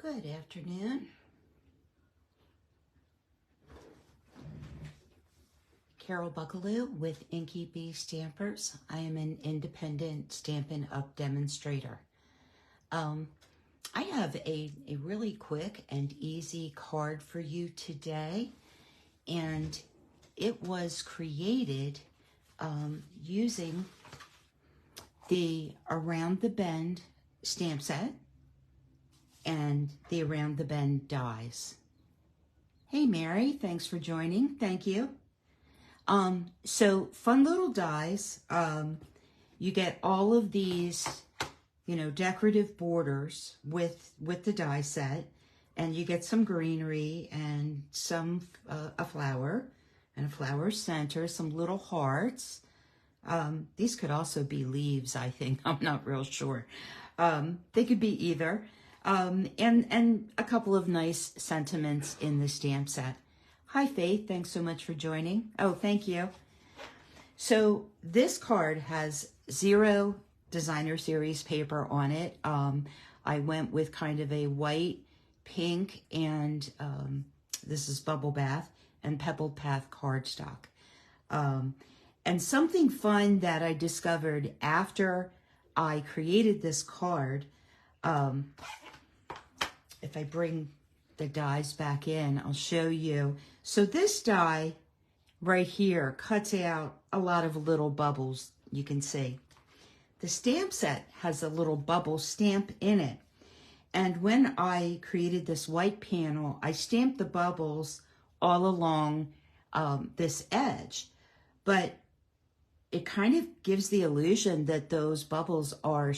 Good afternoon. Carol Buckalew with Inky Stampers. I am an independent Stampin' Up! Demonstrator. I have a really quick and easy card for you today, and it was created using the Around the Bend stamp set and the Around the Bend dies. Hey Mary, thanks for joining. Thank you. So fun little dies. You get all of these, decorative borders with the die set, and you get some greenery and some a flower and a flower center, some little hearts. These could also be leaves, I think. I'm not real sure. They could be either. And a couple of nice sentiments in the stamp set. Hi, Faith. Thanks so much for joining. Oh, thank you. So this card has 0 designer series paper on it. I went with kind of a white, pink, and this is Bubble Bath and Pebbled Path cardstock. And something fun that I discovered after I created this card, if I bring the dies back in, I'll show you. So this die right here cuts out a lot of little bubbles, you can see. The stamp set has a little bubble stamp in it. And when I created this white panel, I stamped the bubbles all along this edge. But it kind of gives the illusion that those bubbles are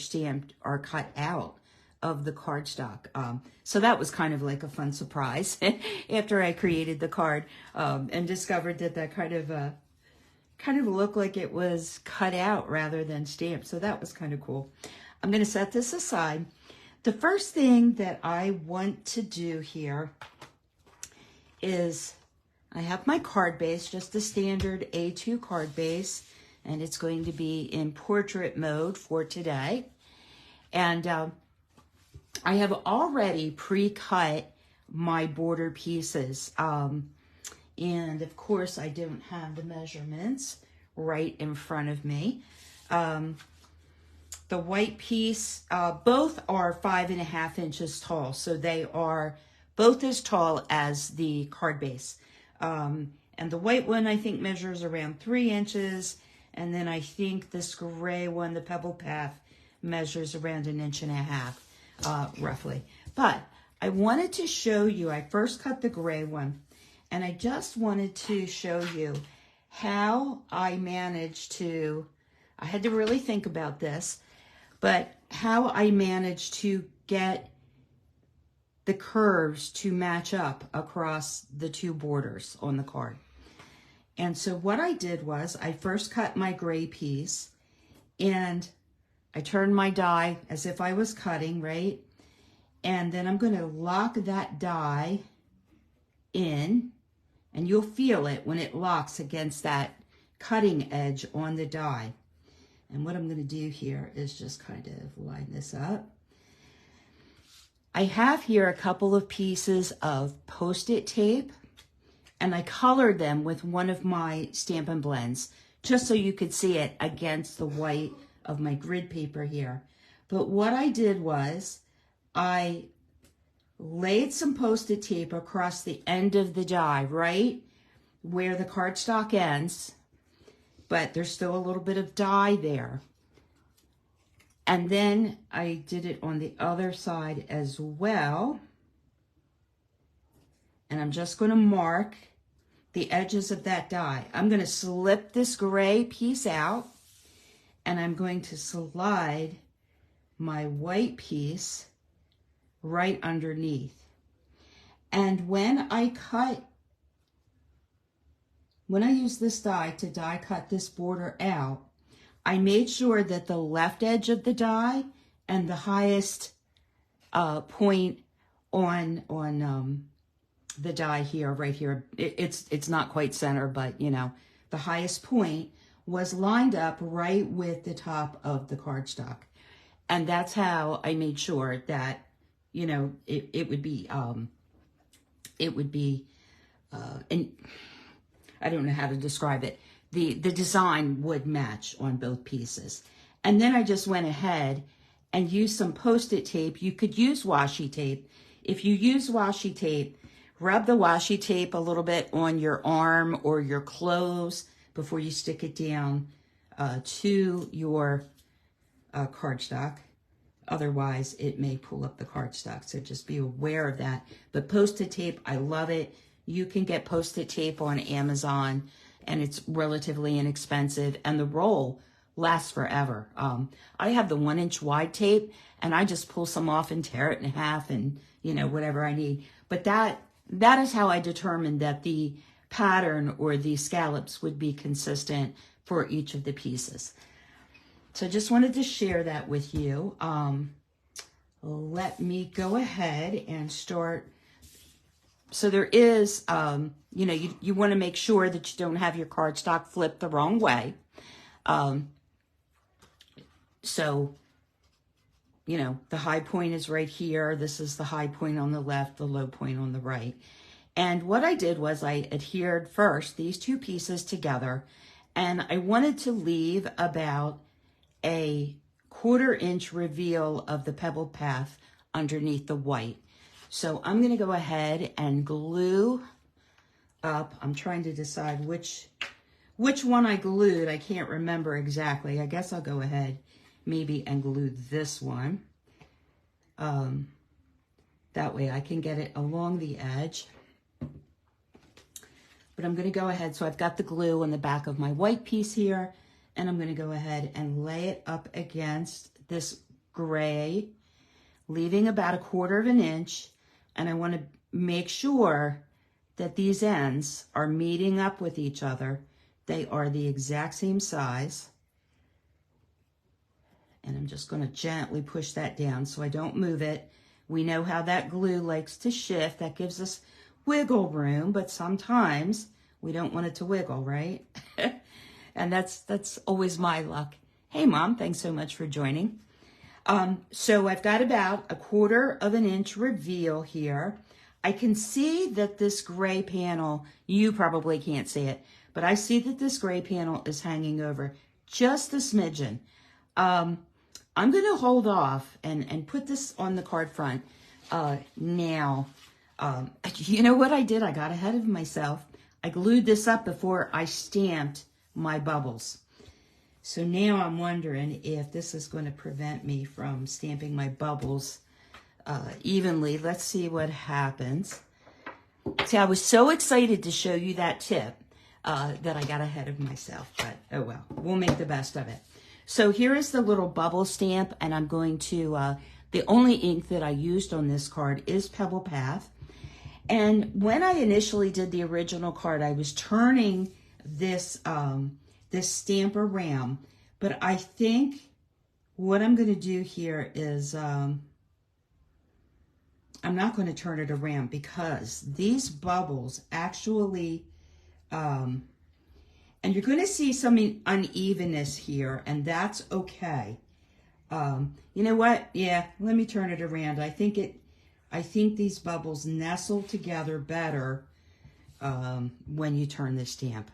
cut out of the cardstock. So that was kind of like a fun surprise after I created the card and discovered that kind of looked like it was cut out rather than stamped. So that was kind of cool. I'm going to set this aside. The first thing that I want to do here is I have my card base, just a standard A2 card base, and it's going to be in portrait mode for today. And I have already pre-cut my border pieces. And of course, I don't have the measurements right in front of me. The white piece, both are 5.5 inches tall. So they are both as tall as the card base. And the white one, I think, measures around 3 inches. And then I think this gray one, the Pebble Path, measures around 1.5 inches. Roughly. But I wanted to show you, I first cut the gray one, and I just wanted to show you how I managed to, I had to really think about this, but how I managed to get the curves to match up across the 2 borders on the card. And so what I did was I first cut my gray piece, and I turned my die as if I was cutting, right? And then I'm going to lock that die in, and you'll feel it when it locks against that cutting edge on the die. And what I'm going to do here is just kind of line this up. I have here a couple of pieces of Post-it tape, and I colored them with one of my Stampin' Blends, just so you could see it against the white of my grid paper here. But what I did was I laid some Post-it tape across the end of the die, right where the cardstock ends, but there's still a little bit of die there. And then I did it on the other side as well. And I'm just going to mark the edges of that die. I'm going to slip this gray piece out, and I'm going to slide my white piece right underneath. And when I use this die to die cut this border out, I made sure that the left edge of the die and the highest point on the die here, right here, it's not quite center, but the highest point was lined up right with the top of the cardstock. And that's how I made sure that you know, it would be, and I don't know how to describe it. The design would match on both pieces. And then I just went ahead and used some Post-it tape. You could use washi tape. If you use washi tape, rub the washi tape a little bit on your arm or your clothes before you stick it down to your cardstock. Otherwise, it may pull up the cardstock, so just be aware of that. But Post-it tape, I love it. You can get Post-it tape on Amazon, and it's relatively inexpensive, and the roll lasts forever. I have the 1-inch wide tape, and I just pull some off and tear it in half and, you know, whatever I need. But that is how I determined that the pattern or the scallops would be consistent for each of the pieces. So just wanted to share that with you. Let me go ahead and start. So there is, you know, you want to make sure that you don't have your cardstock flipped the wrong way. So, you know, the high point is right here. This is the high point on the left, the low point on the right. And what I did was I adhered first these two pieces together, and I wanted to leave about a 1/4 inch reveal of the pebbled path underneath the white. So I'm going to go ahead and glue up. I'm trying to decide which one I glued. I can't remember exactly. I guess I'll go ahead maybe and glue this one. That way I can get it along the edge. But I'm going to go ahead. So I've got the glue on the back of my white piece here. And I'm going to go ahead and lay it up against this gray, leaving about a 1/4 inch. And I want to make sure that these ends are meeting up with each other. They are the exact same size. And I'm just going to gently push that down so I don't move it. We know how that glue likes to shift. That gives us wiggle room, but sometimes we don't want it to wiggle, right? And that's always my luck. Hey, Mom, thanks so much for joining. So I've got about a 1/4 inch reveal here. I can see that this gray panel, you probably can't see it, but I see that this gray panel is hanging over just a smidgen. I'm going to hold off and put this on the card front now. You know what I did? I got ahead of myself. I glued this up before I stamped my bubbles. So now I'm wondering if this is going to prevent me from stamping my bubbles evenly. Let's see what happens. See, I was so excited to show you that tip that I got ahead of myself, but oh well, we'll make the best of it. So here is the little bubble stamp, and I'm going to, the only ink that I used on this card is Pebble Path. And when I initially did the original card, I was turning this this stamp around, but I think what I'm going to do here is I'm not going to turn it around because these bubbles actually and you're going to see some unevenness here, and that's okay. You know what? Yeah, let me turn it around. I think these bubbles nestle together better when you turn the stamp.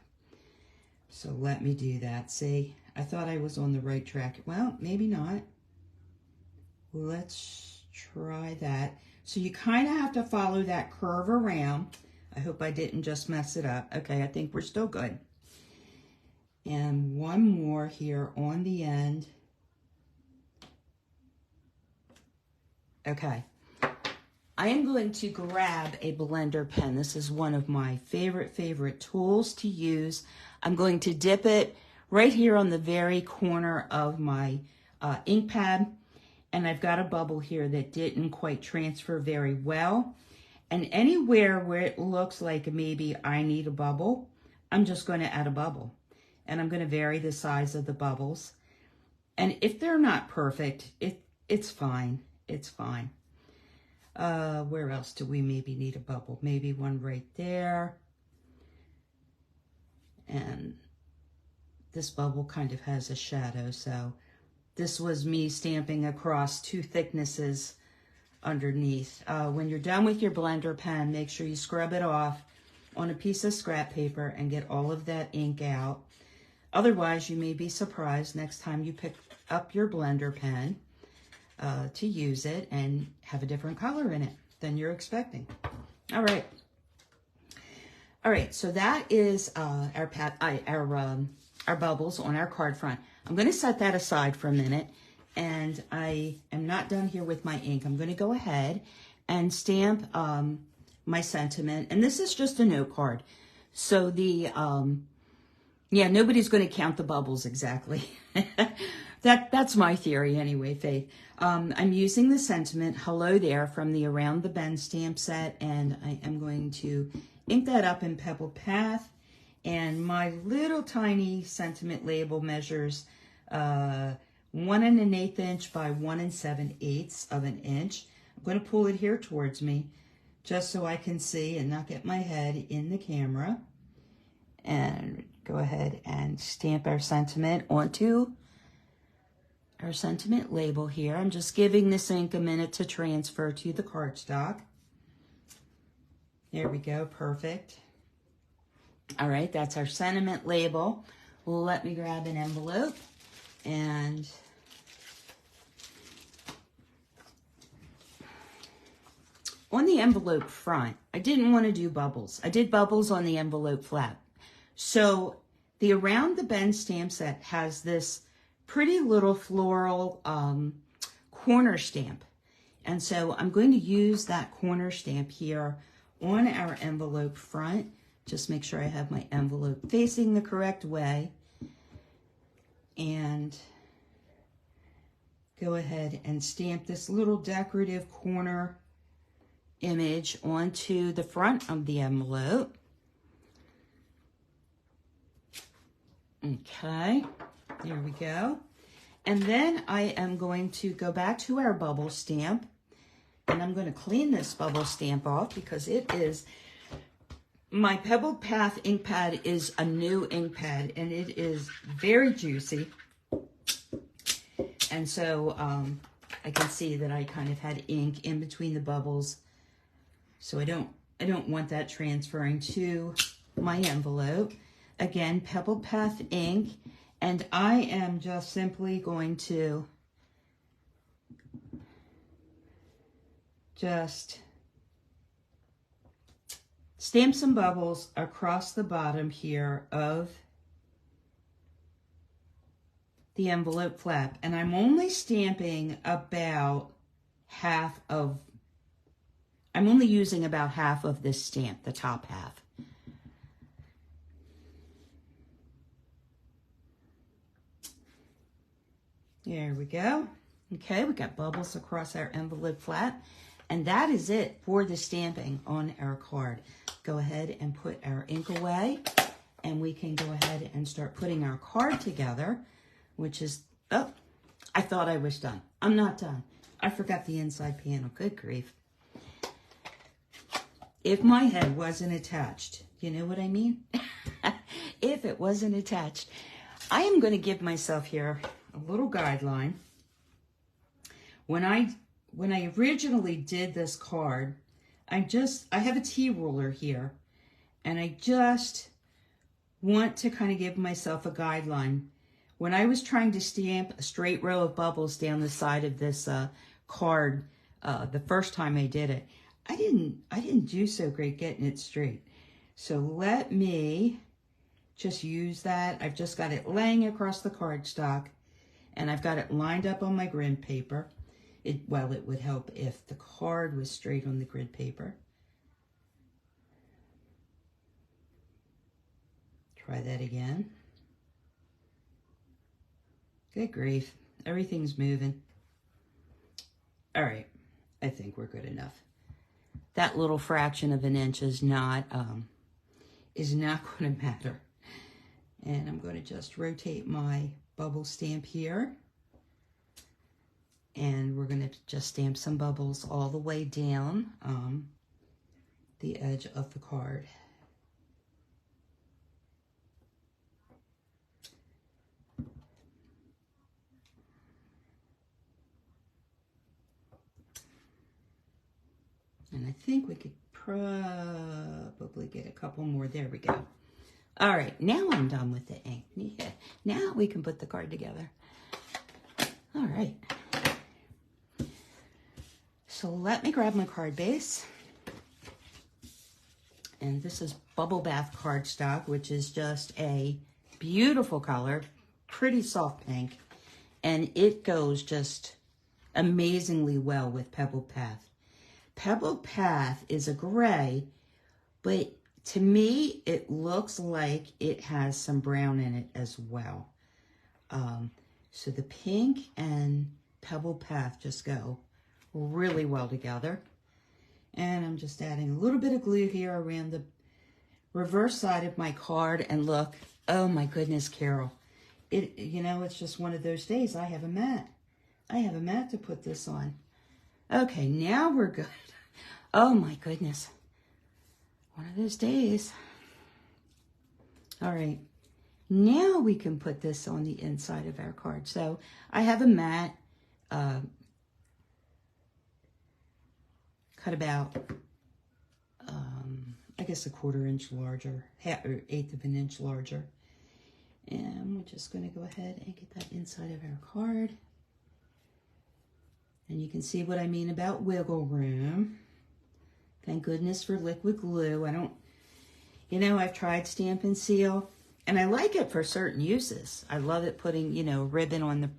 So let me do that. See, I thought I was on the right track. Well, maybe not. Let's try that. So you kind of have to follow that curve around. I hope I didn't just mess it up. Okay, I think we're still good. And one more here on the end. Okay. I am going to grab a blender pen. This is one of my favorite tools to use. I'm going to dip it right here on the very corner of my ink pad. And I've got a bubble here that didn't quite transfer very well. And anywhere where it looks like maybe I need a bubble, I'm just going to add a bubble. And I'm going to vary the size of the bubbles. And if they're not perfect, it's fine. It's fine. Where else do we maybe need a bubble? Maybe one right there. And this bubble kind of has a shadow. So this was me stamping across two thicknesses underneath. When you're done with your blender pen, make sure you scrub it off on a piece of scrap paper and get all of that ink out. Otherwise, you may be surprised next time you pick up your blender pen to use it and have a different color in it than you're expecting. All right. All right, so that is our bubbles on our card front. I'm going to set that aside for a minute, and I am not done here with my ink. I'm going to go ahead and stamp my sentiment, and this is just a note card. So the, yeah, nobody's going to count the bubbles exactly. That's my theory anyway, Faith. I'm using the sentiment, hello there, from the Around the Bend stamp set, and I am going to ink that up in Pebble Path. And my little tiny sentiment label measures 1 1/8 inch by 1 7/8 of an inch. I'm going to pull it here towards me just so I can see and not get my head in the camera. And go ahead and stamp our sentiment onto our sentiment label here. I'm just giving this ink a minute to transfer to the cardstock. There we go, perfect. All right, that's our sentiment label. Let me grab an envelope, and on the envelope front, I didn't want to do bubbles. I did bubbles on the envelope flap. So the Around the Bend stamp set has this pretty little floral corner stamp. And so I'm going to use that corner stamp here on our envelope front. Just make sure I have my envelope facing the correct way. And go ahead and stamp this little decorative corner image onto the front of the envelope. Okay, there we go. And then I am going to go back to our bubble stamp, and I'm going to clean this bubble stamp off because it is, my Pebble Path ink pad is a new ink pad, and it is very juicy. And so I can see that I kind of had ink in between the bubbles. So I don't want that transferring to my envelope. Again, Pebble Path ink, and I am just simply going to just stamp some bubbles across the bottom here of the envelope flap. And I'm only stamping about half of, I'm only using about half of this stamp, the top half. There we go. Okay, we got bubbles across our envelope flap. And that is it for the stamping on our card. Go ahead and put our ink away, and we can go ahead and start putting our card together, which is, oh, I thought I was done. I'm not done. I forgot the inside panel. Good grief. If my head wasn't attached, you know what I mean? If it wasn't attached, I am going to give myself here a little guideline. When I originally did this card, I have a T-ruler here, and I just want to kind of give myself a guideline. When I was trying to stamp a straight row of bubbles down the side of this card the first time I did it, I didn't do so great getting it straight. So let me just use that. I've just got it laying across the cardstock, and I've got it lined up on my grid paper. Well, it would help if the card was straight on the grid paper. Try that again. Good grief. Everything's moving. All right. I think we're good enough. That little fraction of an inch is not going to matter. And I'm going to just rotate my bubble stamp here. And we're going to just stamp some bubbles all the way down the edge of the card. And I think we could probably get a couple more. There we go. All right, now I'm done with the ink. Yeah. Now we can put the card together. All right. So let me grab my card base. And this is Bubble Bath cardstock, which is just a beautiful color, pretty soft pink. And it goes just amazingly well with Pebble Path. Pebble Path is a gray, but to me, it looks like it has some brown in it as well. So the pink and Pebble Path just go really well together. And I'm just adding a little bit of glue here around the reverse side of my card. And look, oh my goodness, Carol. You know, it's just one of those days. I have a mat. I have a mat to put this on. Okay, now we're good. Oh my goodness. One of those days. All right. Now we can put this on the inside of our card. So I have a mat cut about, I guess, a 1/4 inch larger, or 1/8 of an inch larger. And we're just going to go ahead and get that inside of our card. And you can see what I mean about wiggle room. Thank goodness for liquid glue. I don't, you know, I've tried Stampin' Seal, and I like it for certain uses. I love it putting, you know, ribbon on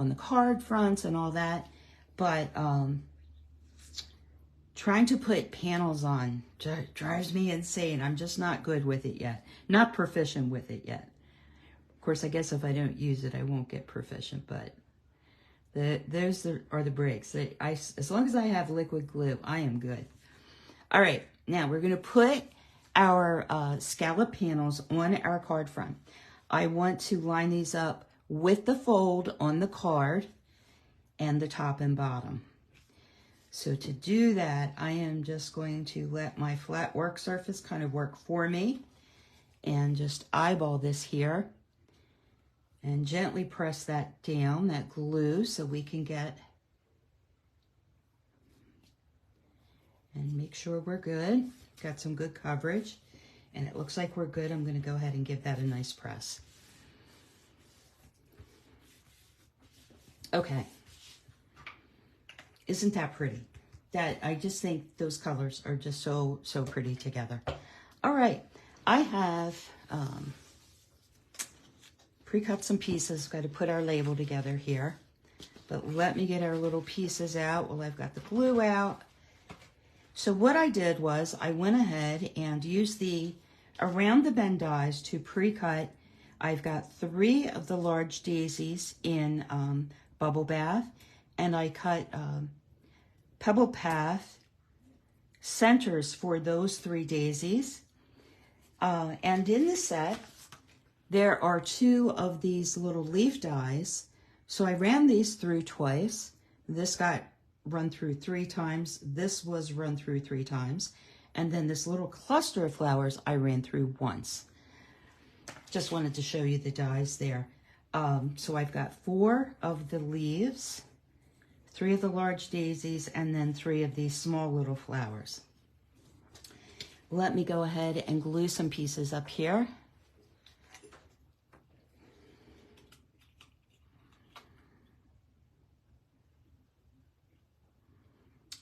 the card fronts and all that. But trying to put panels on drives me insane. I'm just not good with it yet. Not proficient with it yet. Of course, I guess if I don't use it, I won't get proficient, but those are the breaks. As long as I have liquid glue, I am good. All right, now we're going to put our scallop panels on our card front. I want to line these up with the fold on the card and the top and bottom. So to do that, I am just going to let my flat work surface kind of work for me and just eyeball this here and gently press that down, that glue, so we can get and make sure we're good. Got some good coverage, and it looks like we're good. I'm going to go ahead and give that a nice press. Okay. Isn't that pretty? I just think those colors are just so pretty together. All right, I have pre-cut some pieces. Got to put our label together here. But let me get our little pieces out while I've got the glue out. So what I did was I went ahead and used the around the bend dies to pre-cut. I've got 3 of the large daisies in Bubble Bath, and I cut Pebble Path centers for those 3 daisies. And in the set, there are 2 of these little leaf dies. So I ran these through twice. This got run through 3 times. This was run through 3 times. And then this little cluster of flowers I ran through once. Just wanted to show you the dies there. So I've got 4 of the leaves, 3 of the large daisies, and then 3 of these small little flowers. Let me go ahead and glue some pieces up here.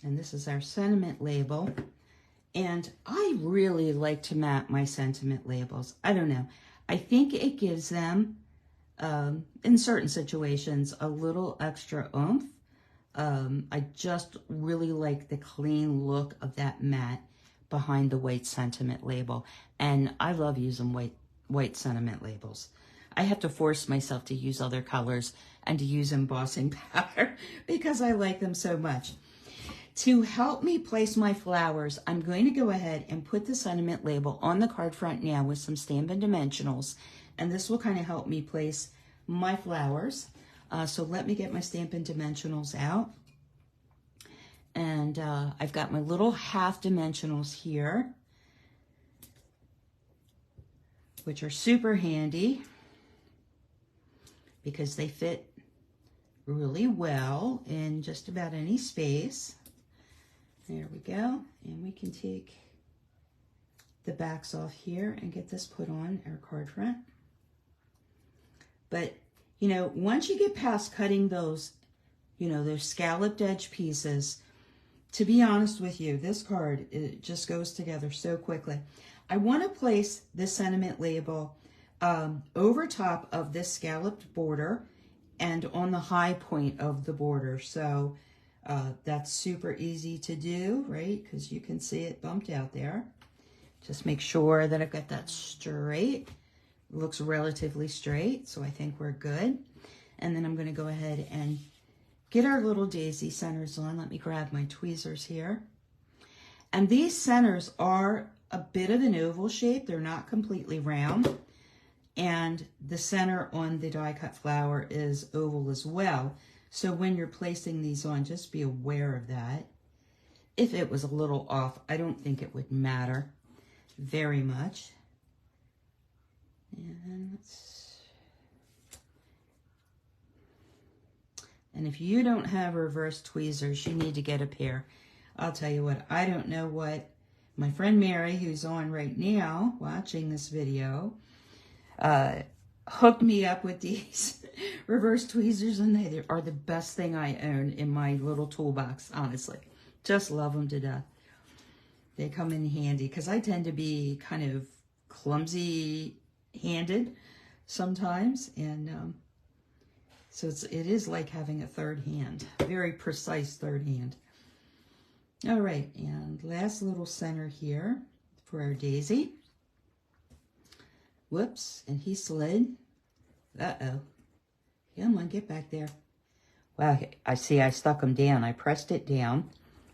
And this is our sentiment label. And I really like to map my sentiment labels. I don't know. I think it gives them, in certain situations, a little extra oomph. I just really like the clean look of that mat behind the white sentiment label. And I love using white sentiment labels. I have to force myself to use other colors and to use embossing powder because I like them so much. To help me place my flowers, I'm going to go ahead and put the sentiment label on the card front now with some Stampin' Dimensionals, and this will kind of help me place my flowers. So let me get my Stampin' Dimensionals out. And I've got my little half dimensionals here, which are super handy because they fit really well in just about any space. There we go. And we can take the backs off here and get this put on our card front. But, you know, once you get past cutting those, you know, those scalloped edge pieces, to be honest with you, this card, it just goes together so quickly. I want to place this sentiment label over top of this scalloped border and on the high point of the border. So that's super easy to do, right? Because you can see it bumped out there. Just make sure that I've got that straight. It looks relatively straight, so I think we're good. And then I'm going to go ahead and get our little daisy centers on. Let me grab my tweezers here. And these centers are a bit of an oval shape. They're not completely round. And the center on the die cut flower is oval as well. So when you're placing these on, just be aware of that. If it was a little off, I don't think it would matter very much. And if you don't have reverse tweezers, you need to get a pair. I'll tell you what, I don't know what my friend Mary, who's on right now watching this video, hooked me up with these reverse tweezers, and they are the best thing I own in my little toolbox, honestly. Just love them to death. They come in handy because I tend to be kind of clumsy-handed sometimes, and so it is like having a third hand, very precise third hand. All right, and last little center here for our daisy. Whoops, and he slid. Uh-oh. Come on, get back there. Wow, I see I stuck him down. I pressed it down.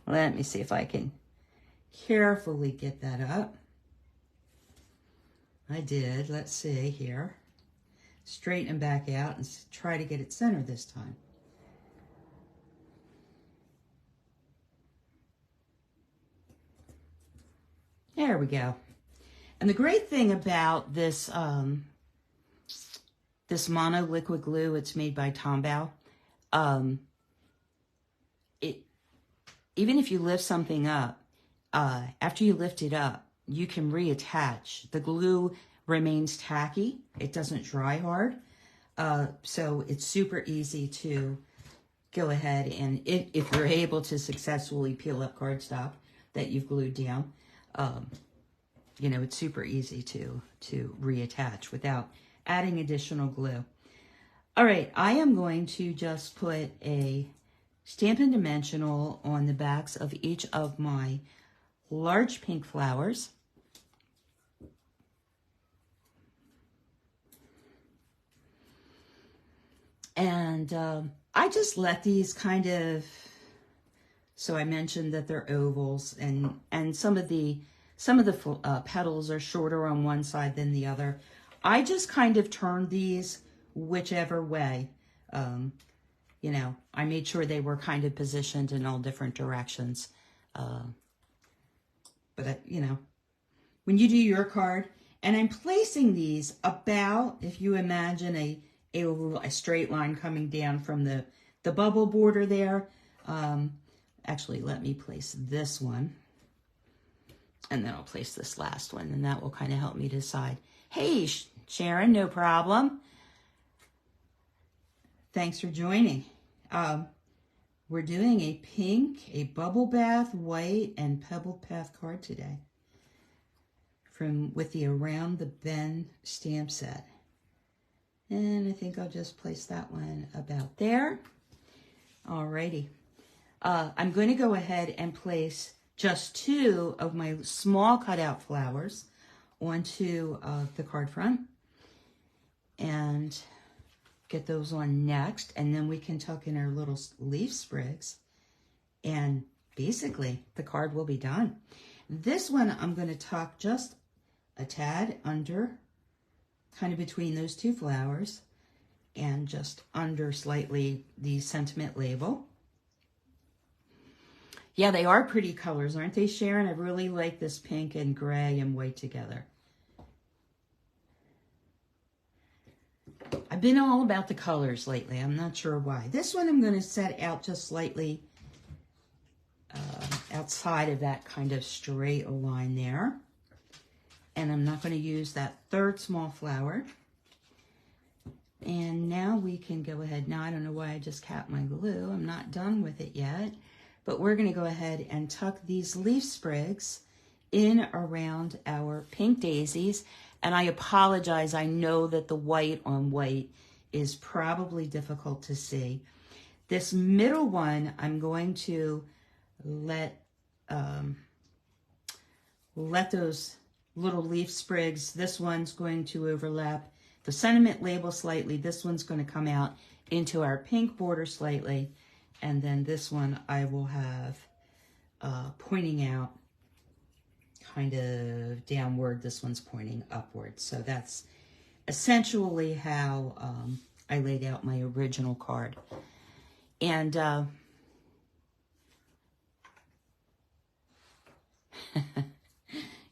Let me see if I can carefully get that up. I did. Let's see here. Straighten him back out and try to get it centered this time. There we go. And the great thing about this this mono liquid glue, it's made by Tombow. Even if you lift something up, after you lift it up, you can reattach. The glue remains tacky. It doesn't dry hard. So it's super easy to go ahead and, if you're able to successfully peel up cardstock that you've glued down, you know, it's super easy to reattach without adding additional glue. All right, I am going to just put a Stampin' Dimensional on the backs of each of my large pink flowers. And I just let these kind of, so I mentioned that they're ovals, and some of the petals are shorter on one side than the other. I just kind of turned these whichever way. You know, I made sure they were kind of positioned in all different directions. But, you know, when you do your card, and I'm placing these about, if you imagine a straight line coming down from the bubble border there. Actually, let me place this one. And then I'll place this last one, and that will kind of help me decide. Hey, Sharon, no problem. Thanks for joining. We're doing a pink, a bubble bath, white, and pebble path card today with the Around the Bend stamp set. And I think I'll just place that one about there. Alrighty. I'm going to go ahead and place just 2 of my small cutout flowers onto the card front and get those on next, and then we can tuck in our little leaf sprigs, and basically the card will be done. This one I'm going to tuck just a tad under, kind of between those 2 flowers, and just under slightly the sentiment label. Yeah, they are pretty colors, aren't they, Sharon? I really like this pink and gray and white together. I've been all about the colors lately. I'm not sure why. This one I'm going to set out just slightly outside of that kind of straight line there. And I'm not going to use that third small flower. And now we can go ahead. Now I don't know why I just capped my glue. I'm not done with it yet. But we're going to go ahead and tuck these leaf sprigs in around our pink daisies. And I apologize. I know that the white on white is probably difficult to see. This middle one, I'm going to let those little leaf sprigs, this one's going to overlap the sentiment label slightly. This one's going to come out into our pink border slightly. And then this one I will have pointing out kind of downward. This one's pointing upward. So that's essentially how I laid out my original card. And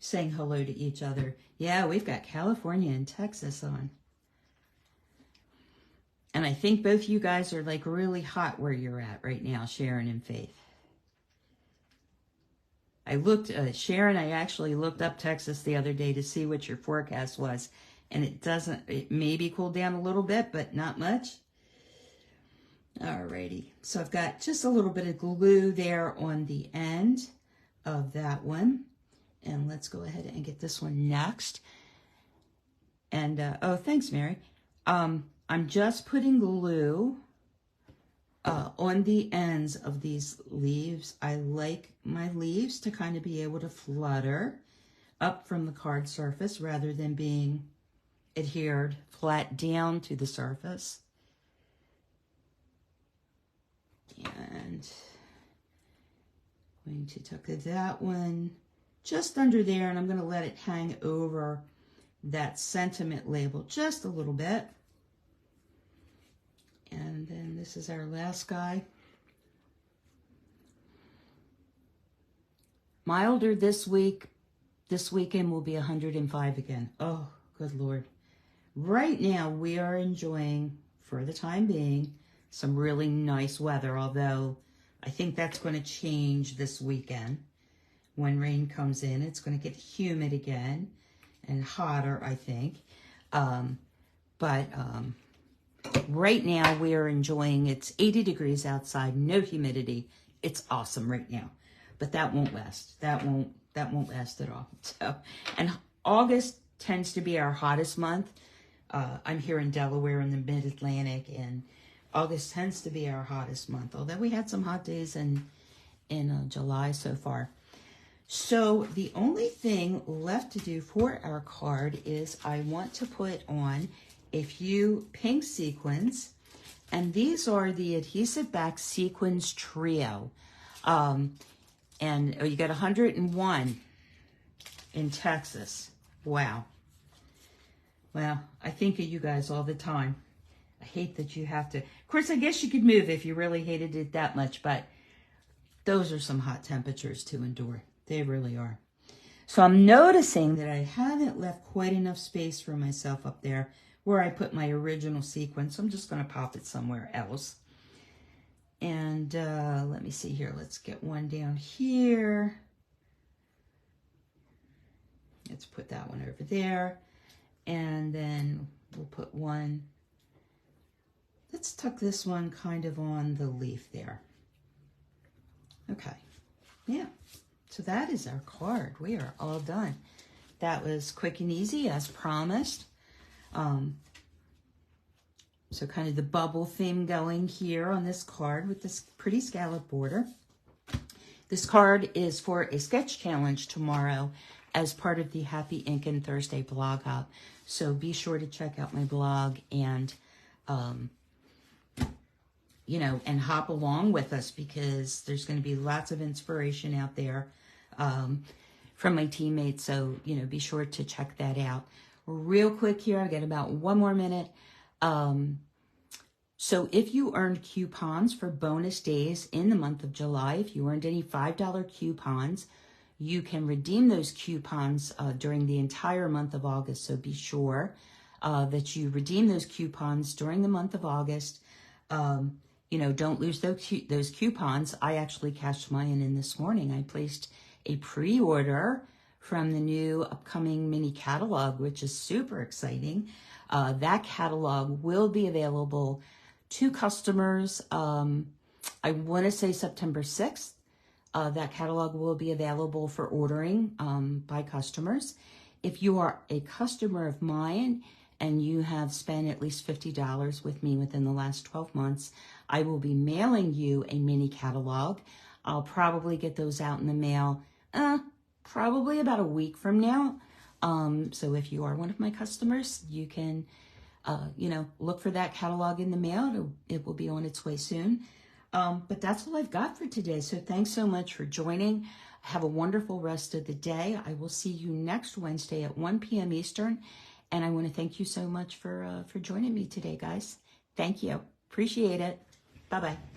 saying hello to each other. Yeah, we've got California and Texas on. And I think both you guys are like really hot where you're at right now, Sharon and Faith. I looked, Sharon, I actually looked up Texas the other day to see what your forecast was. And it maybe cooled down a little bit, but not much. Alrighty, so I've got just a little bit of glue there on the end of that one. And let's go ahead and get this one next. And, oh, thanks, Mary. I'm just putting glue on the ends of these leaves. I like my leaves to kind of be able to flutter up from the card surface rather than being adhered flat down to the surface. And I'm going to tuck that one just under there, and I'm going to let it hang over that sentiment label just a little bit. And then this is our last guy. Milder this week. This weekend will be 105 again. Oh, good Lord. Right now we are enjoying, for the time being, some really nice weather, although I think that's going to change this weekend. When rain comes in, it's going to get humid again and hotter, I think. Right now we are enjoying, it's 80 degrees outside, no humidity. It's awesome right now, but that won't last. That won't last at all. So, and August tends to be our hottest month. I'm here in Delaware in the mid-Atlantic, and August tends to be our hottest month, although we had some hot days in July so far. So the only thing left to do for our card is I want to put on a few pink sequins, and these are the Adhesive Back Sequins Trio. And you got 101 in Texas. Wow. Well, I think of you guys all the time. I hate that you have to. Of course, I guess you could move if you really hated it that much, but those are some hot temperatures to endure. They really are. So I'm noticing that I haven't left quite enough space for myself up there where I put my original sequence. I'm just going to pop it somewhere else. And let me see here. Let's get one down here. Let's put that one over there. And then we'll put one. Let's tuck this one kind of on the leaf there. Okay. Yeah. So that is our card. We are all done. That was quick and easy as promised. So kind of the bubble theme going here on this card with this pretty scallop border. This card is for a sketch challenge tomorrow as part of the Happy Inkin Thursday blog hop. So be sure to check out my blog and, you know, and hop along with us because there's going to be lots of inspiration out there from my teammates. So, you know, be sure to check that out. Real quick here, I've got about one more minute. So if you earned coupons for bonus days in the month of July, if you earned any $5 coupons, you can redeem those coupons during the entire month of August. So be sure that you redeem those coupons during the month of August. don't lose those coupons. I actually cashed mine in this morning. I placed a pre-order from the new upcoming mini catalog, which is super exciting. That catalog will be available to customers. I want to say September 6th. That catalog will be available for ordering by customers. If you are a customer of mine and you have spent at least $50 with me within the last 12 months, I will be mailing you a mini catalog. I'll probably get those out in the mail probably about a week from now. So if you are one of my customers, you can, look for that catalog in the mail. It will be on its way soon. But that's all I've got for today. So thanks so much for joining. Have a wonderful rest of the day. I will see you next Wednesday at 1 p.m. Eastern. And I want to thank you so much for joining me today, guys. Thank you. Appreciate it. Bye-bye.